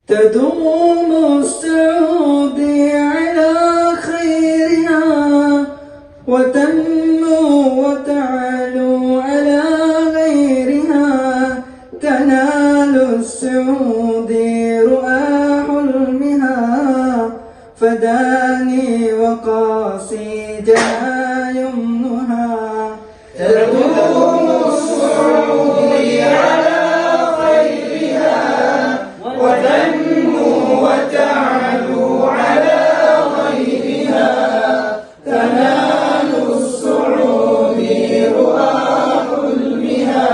تدوم السعودي على خيرها وتنمو وتعلو على غيرها. تنال السعودي رؤى حلمها فداني وقاصدها يمنها. تدوم السعودي على خيرها وتنمو وتعلو على غيرها. تنال السعودي رؤى حلمها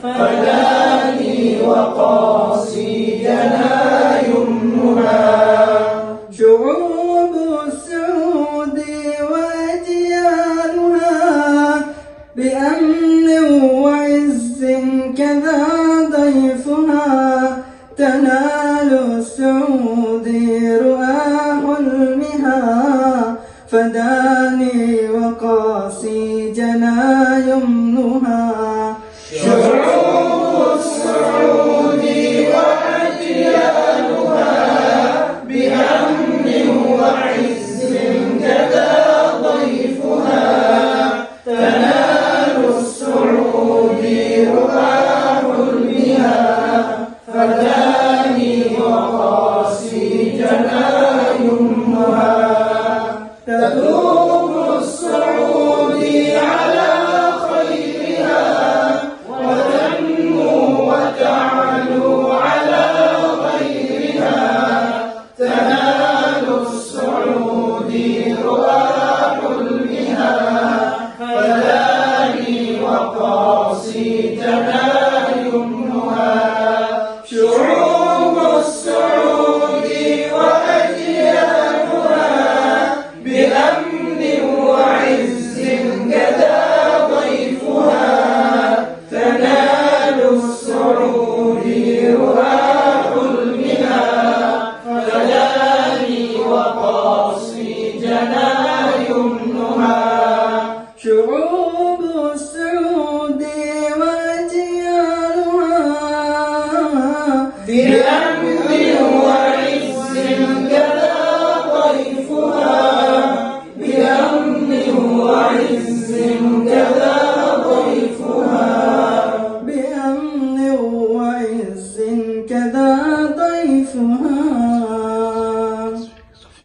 فداني وقاصدنا يمنها. شعوب السعود وأجيالها بأمن وعز كذا ضيفها. تنال السعود رؤى حلمها فداني وقاصدنا